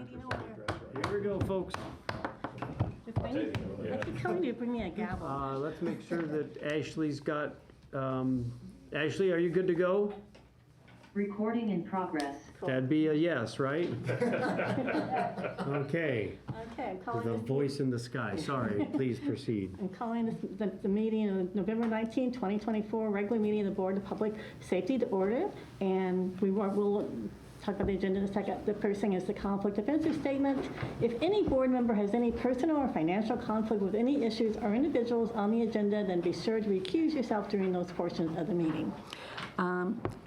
Meeting order. Here we go, folks. I keep telling you to bring me a gavel. Let's make sure that Ashley's got, Ashley, are you good to go? Recording in progress. That'd be a yes, right? Okay. Okay, I'm calling The this, voice in the sky. Sorry, please proceed. I'm calling the meeting of November 19, 2024, regular meeting of the Board of Public Safety to order. And we'll talk about the agenda in a second. The first thing is the conflict of interest statement. If any board member has any personal or financial conflict with any issues or individuals on the agenda, then be sure to recuse yourself during those portions of the meeting.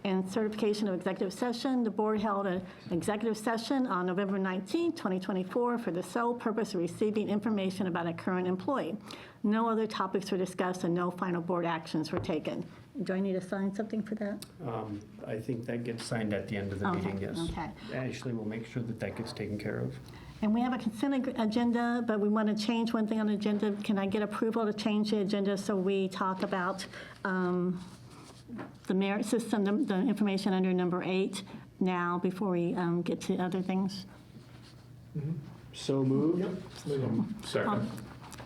And certification of executive session. The board held an executive session on November 19, 2024 for the sole purpose of receiving information about a current employee. No other topics were discussed and no final board actions were taken. Do I need to sign something for that? I think that gets signed at the end of the meeting, yes. Okay. Ashley will make sure that that gets taken care of. And we have a consent agenda, but we want to change one thing on the agenda. Can I get approval to change the agenda so we talk about the merit system, the information under number 8 now before we get to other things? So moved. Second.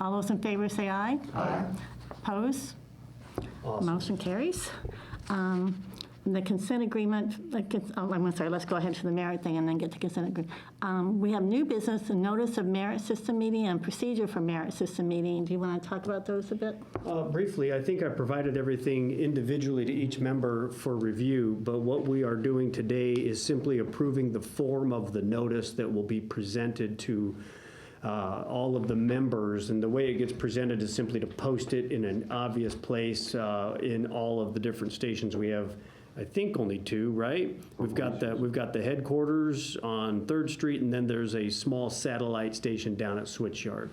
All those in favor say aye. Aye. Opposed? Awesome. Motion carries. The consent agreement, I'm sorry, let's go ahead to the merit thing and then get to consent agreement. We have new business, a notice of merit system meeting and procedure for merit system meeting. Do you want to talk about those a bit? Briefly, I think I provided everything individually to each member for review, but what we are doing today is simply approving the form of the notice that will be presented to all of the members, and the way it gets presented is simply to post it in an obvious place in all of the different stations. We have, I think, only 2, right? We've got the headquarters on 3rd Street, and then there's a small satellite station down at Switchyard.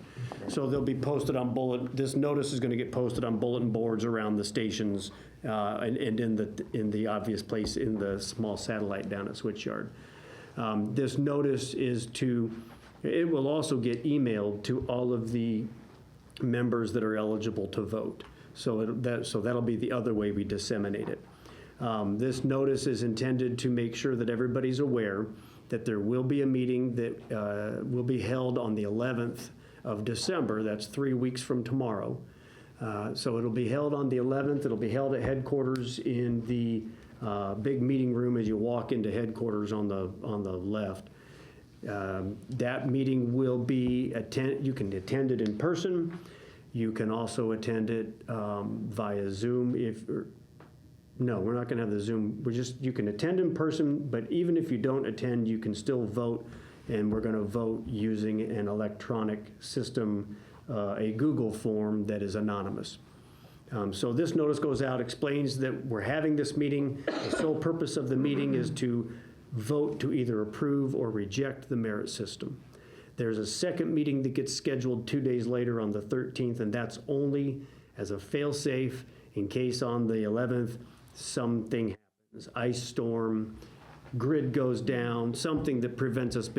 So they'll be posted on this notice is going to get posted on bulletin boards around the stations and in the obvious place in the small satellite down at Switchyard. This notice it will also get emailed to all of the members that are eligible to vote. So that'll be the other way we disseminate it. This notice is intended to make sure that everybody's aware that there will be a meeting that will be held on the 11th of December. That's 3 weeks from tomorrow. So it'll be held on the 11th. It'll be held at headquarters in the big meeting room as you walk into headquarters on the left. That meeting will be you can attend it in person. You can also attend it via Zoom. No, we're not going to have the Zoom. You can attend in person, but even if you don't attend, you can still vote, and we're going to vote using an electronic system, a Google form that is anonymous. So this notice goes out, explains that we're having this meeting. The sole purpose of the meeting is to vote to either approve or reject the merit system. There's a second meeting that gets scheduled 2 days later on the 13th, and that's only as a fail-safe in case on the 11th something happens, ice storm, grid goes down, something that prevents us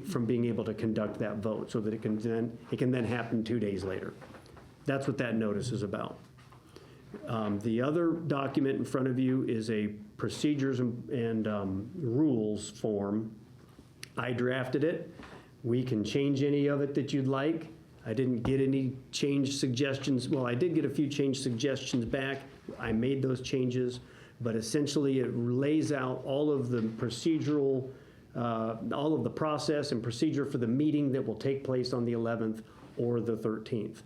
from being able to conduct that vote, so that it can then happen 2 days later. That's what that notice is about. The other document in front of you is a procedures and rules form. I drafted it. We can change any of it that you'd like. I didn't get any change suggestions. Well, I did get a few change suggestions back. I made those changes, but essentially it lays out all of the procedural, all of the process and procedure for the meeting that will take place on the 11th or the 13th.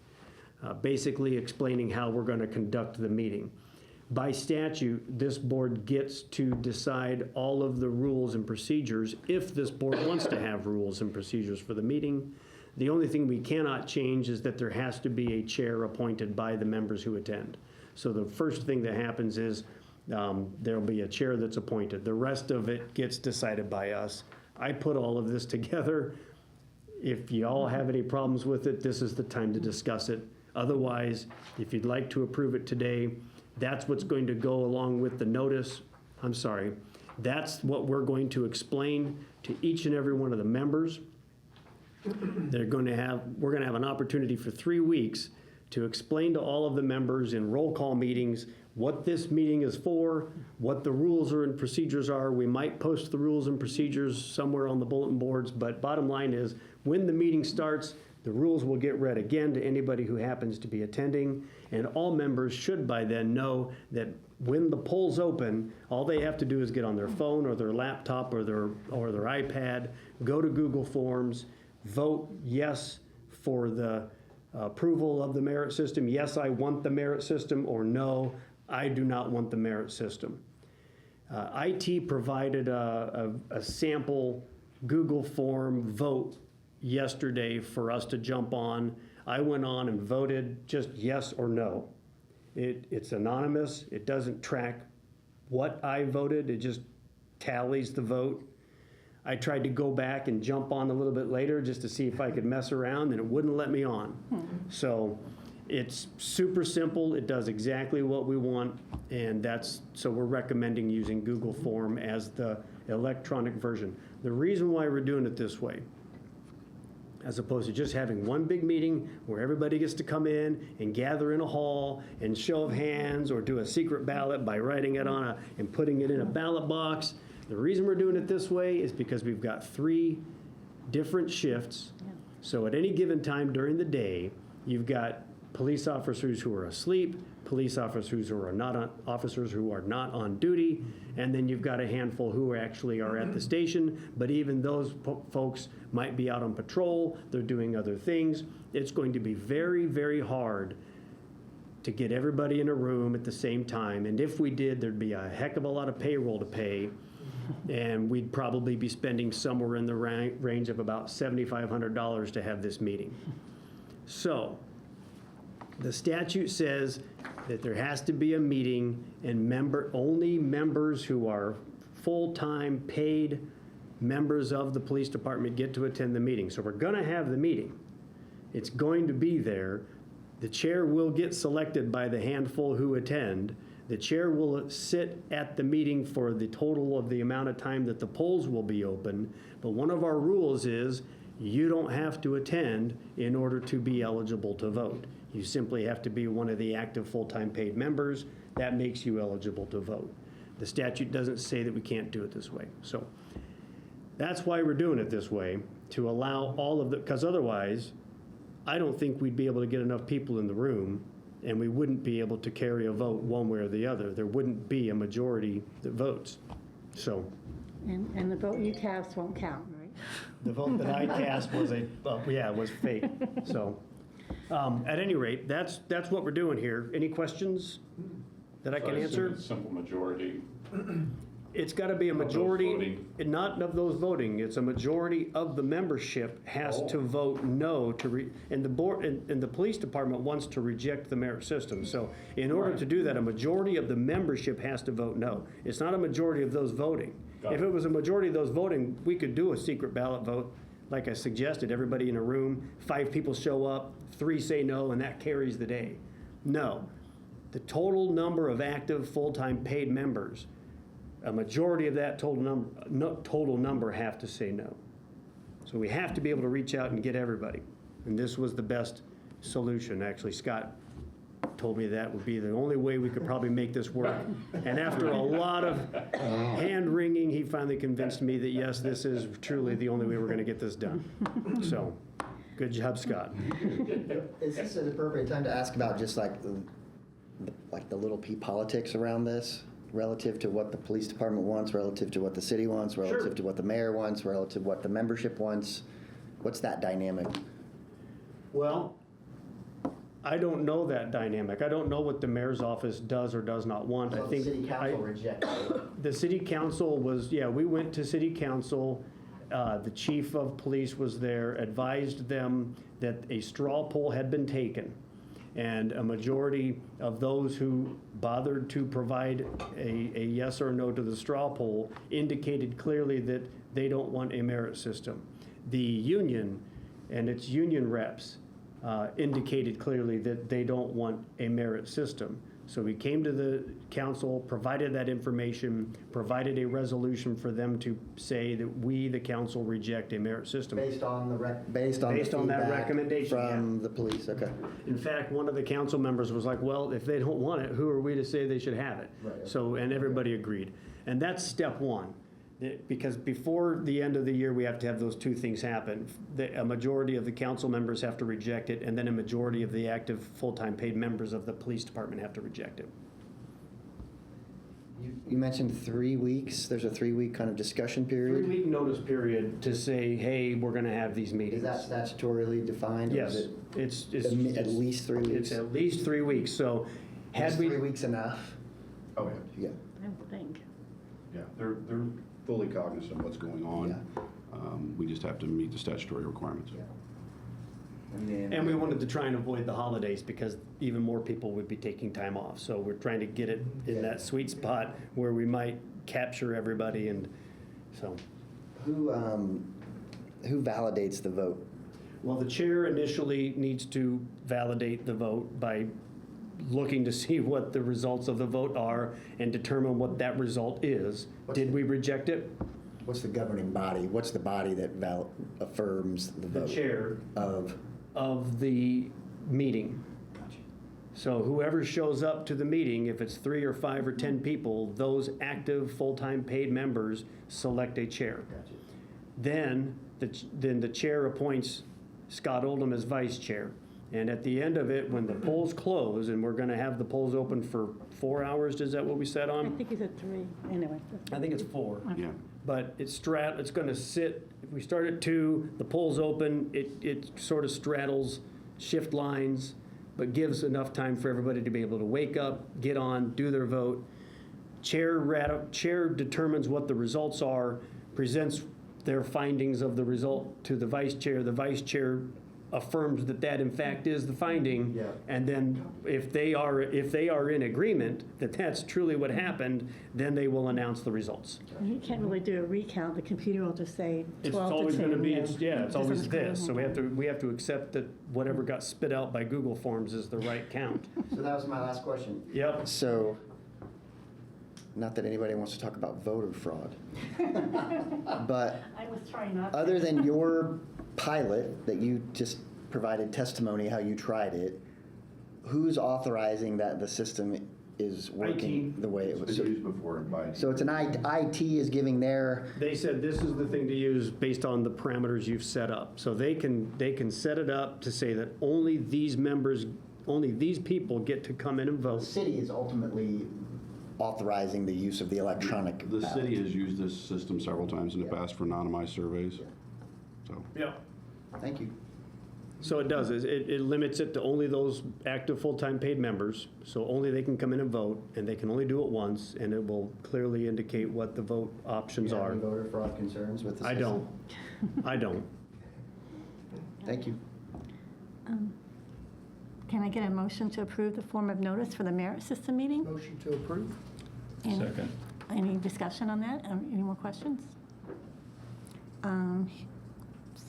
Basically explaining how we're going to conduct the meeting. By statute, this board gets to decide all of the rules and procedures if this board wants to have rules and procedures for the meeting. The only thing we cannot change is that there has to be a chair appointed by the members who attend. So the first thing that happens is there'll be a chair that's appointed. The rest of it gets decided by us. I put all of this together. If you all have any problems with it, this is the time to discuss it. Otherwise, if you'd like to approve it today, that's what's going to go along with the notice. I'm sorry. That's what we're going to explain to each and every one of the members. We're going to have an opportunity for 3 weeks to explain to all of the members in roll call meetings what this meeting is for, what the rules and procedures are. We might post the rules and procedures somewhere on the bulletin boards, but bottom line is, when the meeting starts, the rules will get read again to anybody who happens to be attending, and all members should by then know that when the polls open, all they have to do is get on their phone or their laptop or their iPad, go to Google Forms, vote yes for the approval of the merit system. Yes, I want the merit system, or no, I do not want the merit system. IT provided a sample Google form vote yesterday for us to jump on. I went on and voted just yes or no. It's anonymous. It doesn't track what I voted. It just tallies the vote. I tried to go back and jump on a little bit later just to see if I could mess around, and it wouldn't let me on. So it's super simple. It does exactly what we want, and so we're recommending using Google Form as the electronic version. The reason why we're doing it this way, as opposed to just having one big meeting where everybody gets to come in and gather in a hall and show of hands or do a secret ballot by writing it on and putting it in a ballot box. The reason we're doing it this way is because we've got 3 different shifts. So at any given time during the day, you've got police officers who are asleep, police officers who are not on duty, and then you've got a handful who actually are at the station, but even those folks might be out on patrol, they're doing other things. It's going to be very, very hard to get everybody in a room at the same time, and if we did, there'd be a heck of a lot of payroll to pay, and we'd probably be spending somewhere in the range of about $7,500 to have this meeting. So, the statute says that there has to be a meeting, and only members who are full-time paid members of the police department get to attend the meeting. So we're going to have the meeting. It's going to be there. The chair will get selected by the handful who attend. The chair will sit at the meeting for the total of the amount of time that the polls will be open. But one of our rules is you don't have to attend in order to be eligible to vote. You simply have to be one of the active full-time paid members. That makes you eligible to vote. The statute doesn't say that we can't do it this way. So that's why we're doing it this way, to allow all of because otherwise, I don't think we'd be able to get enough people in the room, and we wouldn't be able to carry a vote one way or the other. There wouldn't be a majority that votes. So. And the vote you cast won't count, right? The vote that I cast was was fake. So, at any rate, that's what we're doing here. Any questions that I can answer? It's simple majority. It's got to be a majority, not of those voting. It's a majority of the membership has to vote no and the board and the police department wants to reject the merit system. So, in order to do that, a majority of the membership has to vote no. It's not a majority of those voting. If it was a majority of those voting, we could do a secret ballot vote, like I suggested. Everybody in a room, 5 people show up, 3 say no, and that carries the day. No, the total number of active full-time paid members. A majority of that total number have to say no. So we have to be able to reach out and get everybody. And this was the best solution. Actually, Scott told me that would be the only way we could probably make this work. And after a lot of hand-wringing, he finally convinced me that, yes, this is truly the only way we're going to get this done. So, good job, Scott. Is this an appropriate time to ask about just like the little p politics around this? Relative to what the police department wants, relative to what the city wants, relative to what the mayor wants, relative to what the membership wants? What's that dynamic? Well, I don't know that dynamic. I don't know what the mayor's office does or does not want. So I think the city council rejected it. The city council was, we went to city council. The chief of police was there, advised them that a straw poll had been taken. And a majority of those who bothered to provide a yes or no to the straw poll indicated clearly that they don't want a merit system. The union and its union reps indicated clearly that they don't want a merit system. So we came to the council, provided that information, provided a resolution for them to say that we, the council, reject a merit system. Based on the Based on that feedback recommendation, from the police, okay. In fact, one of the council members was like, well, if they don't want it, who are we to say they should have it? Right. So, and everybody agreed. And that's step one. Because before the end of the year, we have to have those two things happen. A majority of the council members have to reject it, and then a majority of the active, full-time paid members of the police department have to reject it. You mentioned 3 weeks. There's a 3-week kind of discussion period. 3-week notice period to say, hey, we're gonna have these Is meetings. that statutorily defined? or Yes, is it it's. at least 3 weeks? It's at least 3 weeks, so Is had we. 3 weeks enough? Oh, Yeah. yeah. I would think. Yeah, they're fully cognizant of what's going on. We just have to meet the statutory requirements. And we wanted to try and avoid the holidays because even more people would be taking time off. So we're trying to get it in that sweet spot where we might capture everybody, and so. Who validates the vote? Well, the chair initially needs to validate the vote by looking to see what the results of the vote are and determine what that result is. Did we reject it? What's the governing body? What's the body that affirms the The vote? chair Of? the meeting. So whoever shows up to the meeting, if it's 3 or 5 or 10 people, those active, full-time paid members select a chair. Gotcha. Then the chair appoints Scott Oldham as vice chair. And at the end of it, when the polls close, and we're going to have the polls open for 4 hours, is that what we said I on? think he said 3, anyway. I think it's 4. Yeah. But it's going to sit, if we start at 2, the polls open, it sort of straddles shift lines, but gives enough time for everybody to be able to wake up, get on, do their vote. Chair determines what the results are, presents their findings of the result to the vice chair. The vice chair affirms that in fact is the finding. Yeah. And then if they are in agreement that that's truly what happened, then they will announce the results. You can't really do a recount. The computer will just say 12 to 2. It's always going to be, it's Just always on the this. So screen. we have to accept that whatever got spit out by Google Forms is the right count. So that was my last question. Yep. So, not that anybody wants to talk about voter fraud, but I was trying not to. other than your pilot that you just provided testimony how you tried it, who's authorizing that the system is working IT. the way it It's was? been used before by. So it's an IT is giving their, They said this is the thing to use based on the parameters you've set up. So they can set it up to say that only these people get to come in and the vote. city is ultimately authorizing the use of the electronic The ballot. city has used this system several times in the Yeah. past for anonymized surveys. So, Yeah. Thank you. So it does, it limits it to only those active full-time paid members, so only they can come in and vote, and they can only do it once, and it will clearly indicate what the vote options Do you have are. any voter fraud concerns with the I system? don't. I don't. Thank you. Can I get a motion to approve the form of notice for the merit system meeting? Motion to approve. Second. Any discussion on that? Any more questions?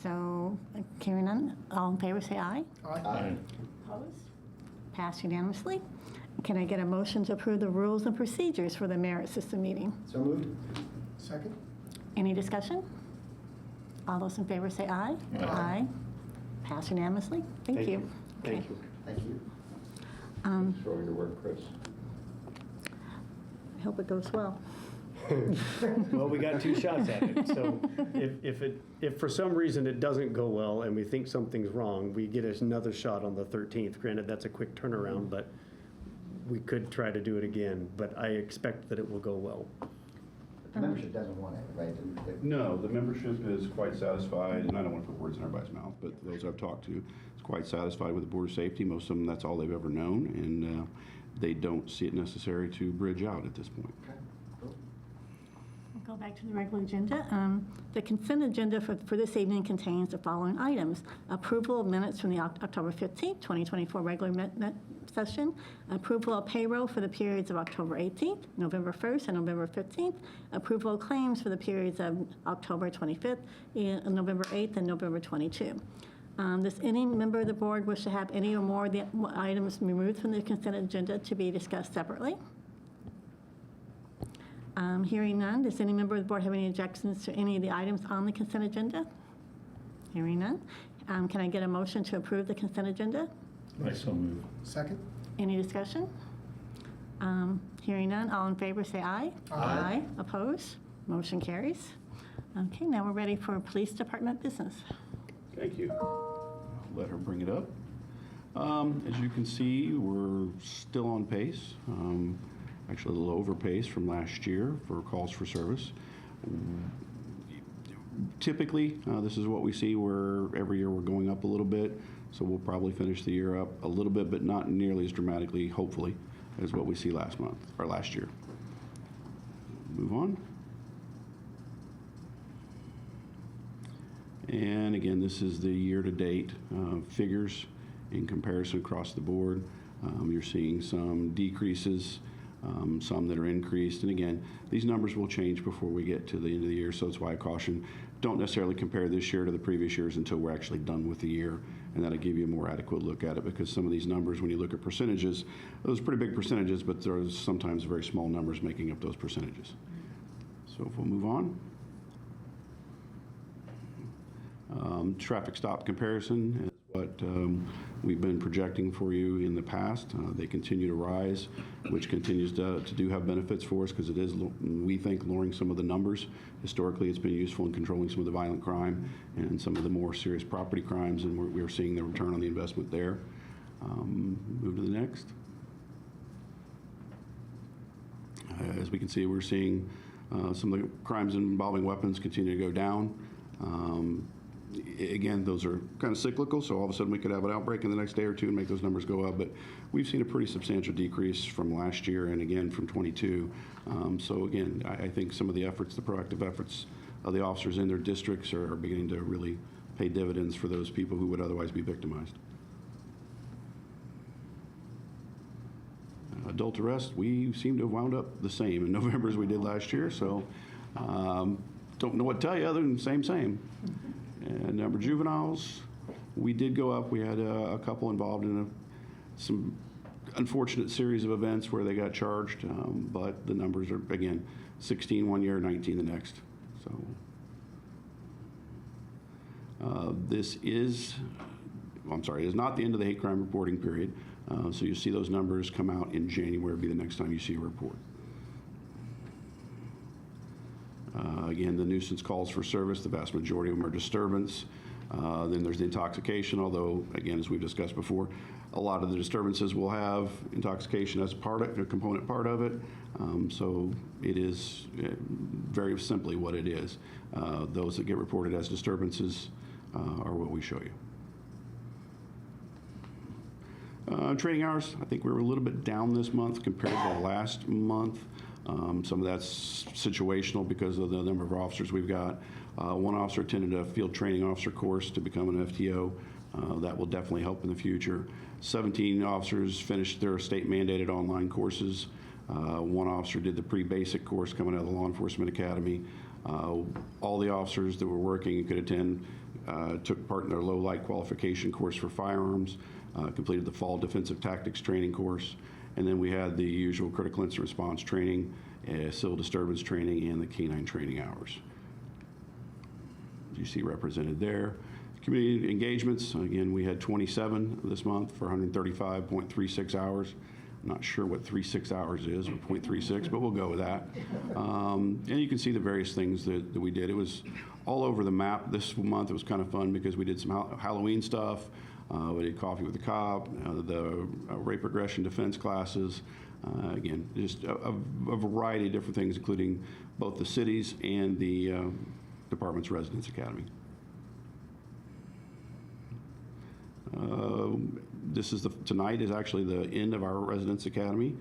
So, hearing none, all in favor, say aye. Aye. Opposed? Passed unanimously. Can I get a motion to approve the rules and procedures for the merit system meeting? So moved. Second. Any discussion? All those in favor say aye. Aye. Passed unanimously. Thank you. Thank Okay. you. Thank you. For your work, Chris. I hope it goes well. Well, we got 2 shots at it, so if for some reason it doesn't go well and we think something's wrong, we get another shot on the 13th. Granted, that's a quick turnaround, but we could try to do it again, but I expect that it will go well. The membership doesn't want it, right? no, the membership is quite satisfied, and I don't want to put words in everybody's mouth, but those I've talked to, is quite satisfied with the Board of Safety. Most of them, that's all they've ever known, and they don't see it necessary to bridge out at this point. We'll go back to the regular agenda. The consent agenda for this evening contains the following items. Approval of minutes from the October 15th, 2024 regular session. Approval of payroll for the periods of October 18th, November 1st, and November 15th. Approval of claims for the periods of October 25th, and November 8th, and November 22. Does any member of the board wish to have any or more of the items removed from the consent agenda to be discussed separately? Hearing none, does any member of the board have any objections to any of the items on the consent agenda? Hearing none. Can I get a motion to approve the consent agenda? I so move. Second? Any discussion? Hearing none, all in favor say aye. Aye. Opposed? Motion carries. Okay, now we're ready for police department business. Thank you. I'll let her bring it up. As you can see, we're still on pace, actually a little over pace from last year for calls for service. Typically, this is what we see where every year we're going up a little bit, so we'll probably finish the year up a little bit, but not nearly as dramatically, hopefully, as what we see last year. Move on. And again, this is the year-to-date figures in comparison across the board. You're seeing some decreases, some that are increased. And again, these numbers will change before we get to the end of the year, so that's why I caution, don't necessarily compare this year to the previous years until we're actually done with the year, and that'll give you a more adequate look at it, because some of these numbers, when you look at percentages, those are pretty big percentages, but there's sometimes very small numbers making up those percentages. So if we'll move on. Traffic stop comparison is what we've been projecting for you in the past. They continue to rise, which continues to do have benefits for us, because it is, we think, lowering some of the numbers. Historically, it's been useful in controlling some of the violent crime and some of the more serious property crimes, and we're seeing the return on the investment there. Move to the next. As we can see, we're seeing some of the crimes involving weapons continue to go down. Again, those are kind of cyclical, so all of a sudden we could have an outbreak in the next day or two and make those numbers go up, but we've seen a pretty substantial decrease from last year and again from 22. So again, I think some of the efforts, the proactive efforts of the officers in their districts are beginning to really pay dividends for those people who would otherwise be victimized. Adult arrest, we seem to have wound up the same in November as we did last year, so don't know what to tell you other than same. And number of juveniles, we did go up. We had a couple involved in some unfortunate series of events where they got charged, but the numbers are, again, 16 one year, 19 the next. So this is, it is not the end of the hate crime reporting period. So you see those numbers come out in January, be the next time you see a report. Again, the nuisance calls for service, the vast majority of them are disturbance. Then there's the intoxication, although, again, as we've discussed before, a lot of the disturbances will have intoxication as a component part of it. So it is very simply what it is. Those that get reported as disturbances are what we show you. Training hours, I think we were a little bit down this month compared to last month. Some of that's situational because of the number of officers we've got. One officer attended a field training officer course to become an FTO. That will definitely help in the future. 17 officers finished their state-mandated online courses. One officer did the pre-basic course coming out of the Law Enforcement Academy. All the officers that were working and could attend took part in their low-light qualification course for firearms, completed the fall defensive tactics training course. And then we had the usual critical incident response training, civil disturbance training, and the canine training hours. You see represented there. Community engagements, again, we had 27 this month for 135.36 hours. I'm not sure what 36 hours is, or 0.36, but we'll go with that. And you can see the various things that we did. It was all over the map. This month it was kind of fun because we did some Halloween stuff. We did Coffee with the Cop, the rape regression defense classes. Again, just a variety of different things, including both the cities and the department's residence academy. Tonight is actually the end of our residence academy,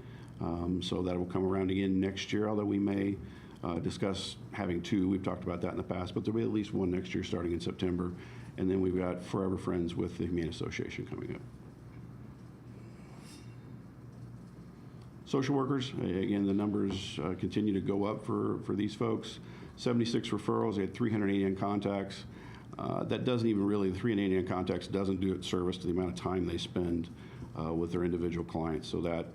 so that will come around again next year, although we may discuss having two. We've talked about that in the past, but there'll be at least one next year starting in September. And then we've got Forever Friends with the Humane Association coming up. Social workers, again, the numbers continue to go up for these folks. 76 referrals, they had 389 contacts. That doesn't even really, the 389 context doesn't do it service to the amount of time they spend with their individual clients. So that,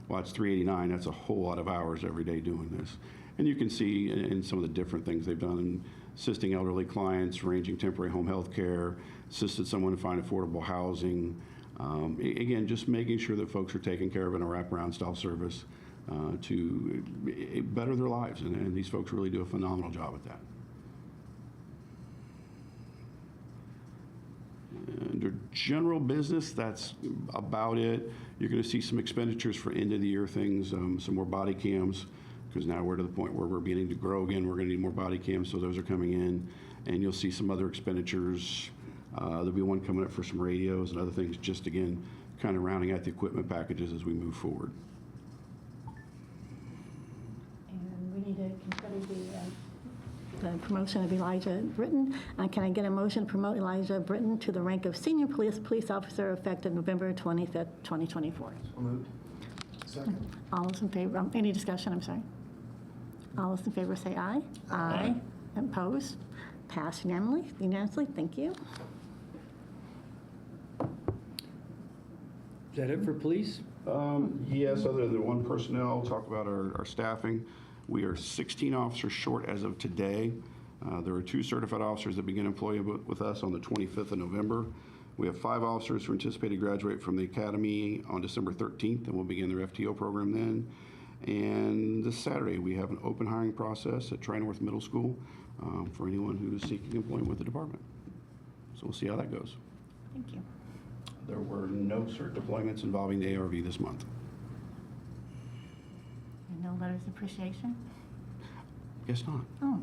while it's 389, that's a whole lot of hours every day doing this. And you can see in some of the different things they've done in assisting elderly clients, arranging temporary home health care, assisted someone to find affordable housing. Again, just making sure that folks are taken care of in a wraparound style service to better their lives. And these folks really do a phenomenal job at that. Under general business, that's about it. You're going to see some expenditures for end of the year things, some more body cams, because now we're to the point where we're beginning to grow again. We're going to need more body cams, so those are coming in. And you'll see some other expenditures. There'll be one coming up for some radios and other things, just again, kind of rounding out the equipment packages as we move forward. And we need to consider the promotion of Elijah Britton. Can I get a motion to promote Elijah Britton to the rank of senior police officer effective November 25th, 2024? So moved. Second. All those in favor, any discussion, I'm sorry. All those in favor say aye. Aye. Opposed? Passed unanimously, thank you. Is that it for police? Yes, other than one personnel, talk about our staffing. We are 16 officers short as of today. There are 2 certified officers that begin employment with us on the 25th of November. We have 5 officers who anticipate to graduate from the academy on December 13th, and we'll begin their FTO program then. And this Saturday, we have an open hiring process at Tri-North Middle School for anyone who is seeking employment with the department. So we'll see how that goes. Thank you. There were no cert deployments involving the ARV this month. And no letters of appreciation? Guess not. Oh,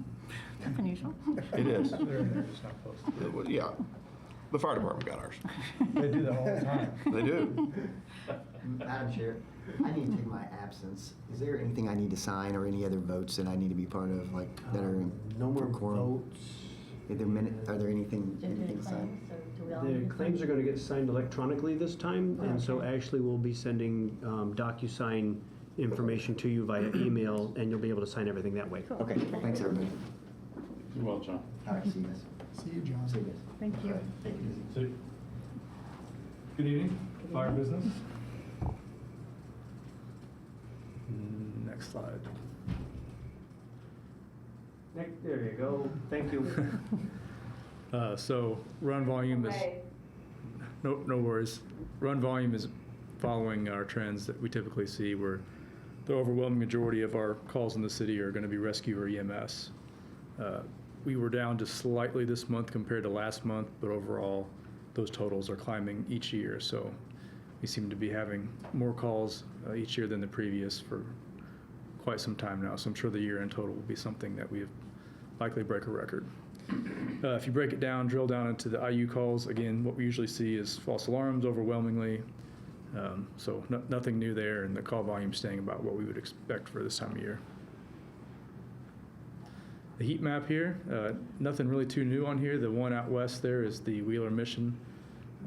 that's unusual. It is. They're in there, just not posted. Yeah. The fire department got ours. They do that all the time. They do. Madam Chair, I need to take my absence. Is there anything I need to sign or any other votes that I need to be part of, like, that are in No more quorum? votes. Are there anything signed? The claims are going to get signed electronically this time, and so Ashley will be sending DocuSign information to you via email, and you'll be able to sign everything that way. Okay, thanks, everybody. You're well, John. All right, see you guys. See you, John. See you guys. Thank you. So, good evening, fire business. Next slide. Nick, there you go. Thank you. So run volume is, no worries. Run volume is following our trends that we typically see, where the overwhelming majority of our calls in the city are going to be rescue or EMS. We were down just slightly this month compared to last month, but overall, those totals are climbing each year. So we seem to be having more calls each year than the previous for quite some time now. So I'm sure the year-end total will be something that we likely break a record. If you break it down, drill down into the IU calls, again, what we usually see is false alarms overwhelmingly. So nothing new there, and the call volume staying about what we would expect for this time of year. The heat map here, nothing really too new on here. The one out west there is the Wheeler mission.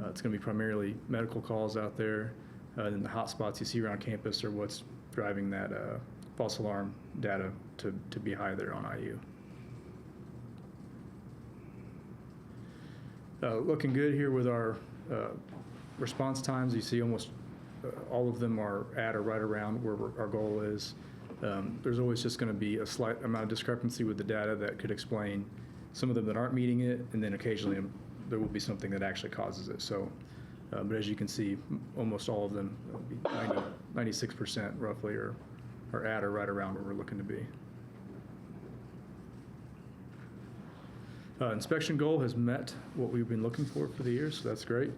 It's going to be primarily medical calls out there. And the hot spots you see around campus are what's driving that false alarm data to be high there on IU. Looking good here with our response times. You see almost all of them are at or right around where our goal is. There's always just going to be a slight amount of discrepancy with the data that could explain some of them that aren't meeting it, and then occasionally there will be something that actually causes it. So, but as you can see, almost all of them, 96% roughly, are at or right around where we're looking to be. Inspection goal has met what we've been looking for the year, so that's great.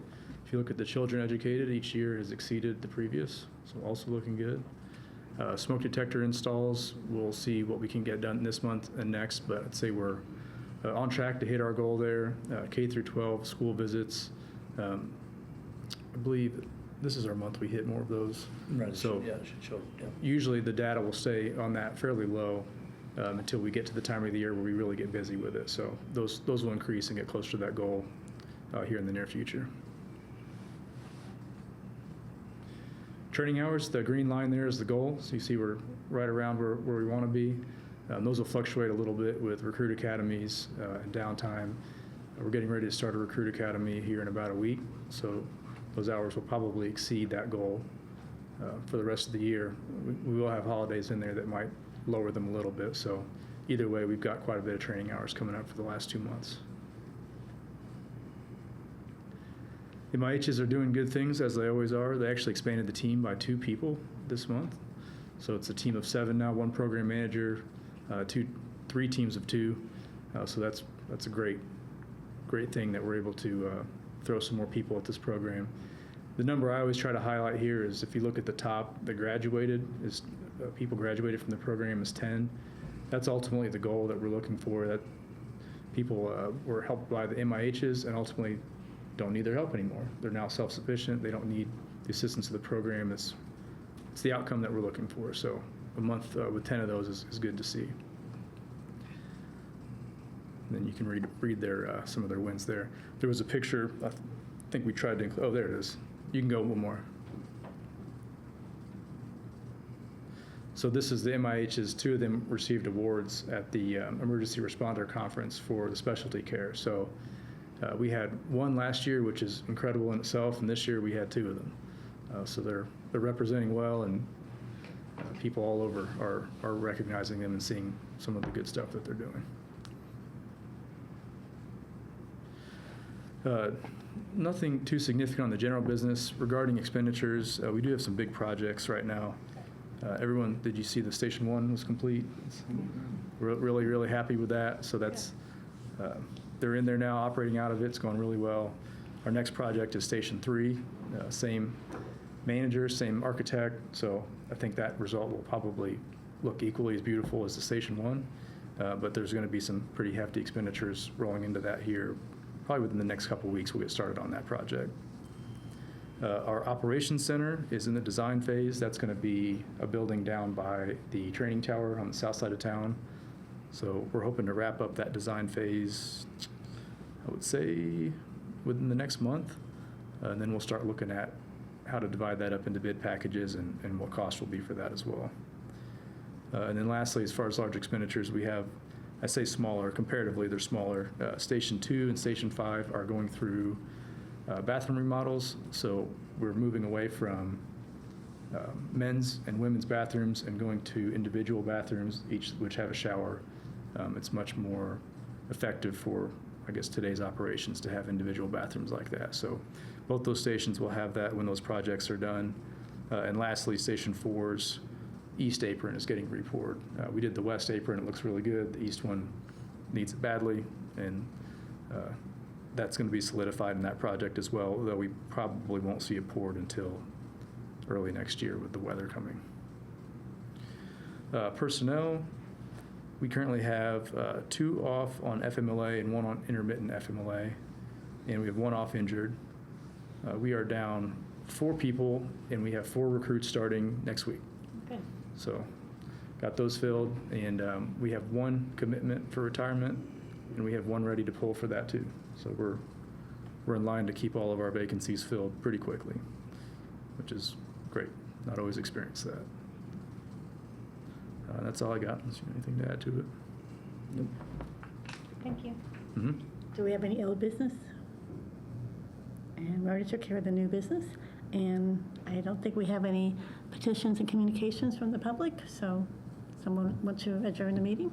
If you look at the children educated, each year has exceeded the previous, so also looking good. Smoke detector installs, we'll see what we can get done this month and next, but I'd say we're on track to hit our goal there. K through 12 school visits. I believe this is our month we hit more of those. Right. So Yeah, it should show, yeah. usually the data will stay on that fairly low until we get to the time of the year where we really get busy with it. So those will increase and get closer to that goal here in the near future. Training hours, the green line there is the goal. So you see we're right around where we want to be. Those will fluctuate a little bit with recruit academies and downtime. We're getting ready to start a recruit academy here in about a week, so those hours will probably exceed that goal for the rest of the year. We will have holidays in there that might lower them a little bit, so either way, we've got quite a bit of training hours coming up for the last 2 months. MIHs are doing good things, as they always are. They actually expanded the team by 2 people this month. So it's a team of 7 now, 1 program manager, 3 teams of 2. So that's a great thing that we're able to throw some more people at this program. The number I always try to highlight here is if you look at the top, the graduated is people graduated from the program is 10. That's ultimately the goal that we're looking for. That people were helped by the MIHs and ultimately don't need their help anymore. They're now self-sufficient. They don't need the assistance of the program. It's the outcome that we're looking for. So a month with 10 of those is good to see. And then you can read their some of their wins there. There was a picture. I think we tried to include. Oh, there it is. You can go one more. So this is the MIHs. 2 of them received awards at the Emergency Responder Conference for the specialty care. So we had 1 last year, which is incredible in itself, and this year we had 2 of them. So they're representing well, and people all over are recognizing them and seeing some of the good stuff that they're doing. Nothing too significant on the general business. Regarding expenditures, we do have some big projects right now. Everyone, did you see the Station 1 was complete? We're really, really happy with that. So that's, they're in there now, operating out of it. It's going really well. Our next project is Station 3, same manager, same architect. So I think that result will probably look equally as beautiful as the Station 1. But there's going to be some pretty hefty expenditures rolling into that here. Probably within the next couple of weeks, we'll get started on that project. Our operations center is in the design phase. That's going to be a building down by the training tower on the south side of town. So we're hoping to wrap up that design phase, I would say, within the next month. And then we'll start looking at how to divide that up into bid packages and what cost will be for that as well. And then lastly, as far as large expenditures, we have, I say smaller, comparatively they're smaller. Station 2 and Station 5 are going through bathroom remodels, so we're moving away from men's and women's bathrooms and going to individual bathrooms, each which have a shower. It's much more effective for, I guess, today's operations to have individual bathrooms like that. So both those stations will have that when those projects are done. And lastly, Station 4's east apron is getting re-poured. We did the west apron, it looks really good. The east one needs it badly, and that's going to be solidified in that project as well, though we probably won't see it poured until early next year with the weather coming. Personnel, we currently have 2 off on FMLA and 1 on intermittent FMLA, and we have 1 off injured. We are down 4 people, and we have 4 recruits starting next week. Good. So got those filled, and we have 1 commitment for retirement, and we have 1 ready to pull for that too. So we're in line to keep all of our vacancies filled pretty quickly, which is great. Not always experienced that. That's all I got. Is there anything to add to it? Nope. Thank you. Mm-hmm. Do we have any old business? And we already took care of the new business. And I don't think we have any petitions and communications from the public, so someone want to adjourn the meeting?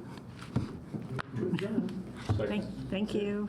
Thank you.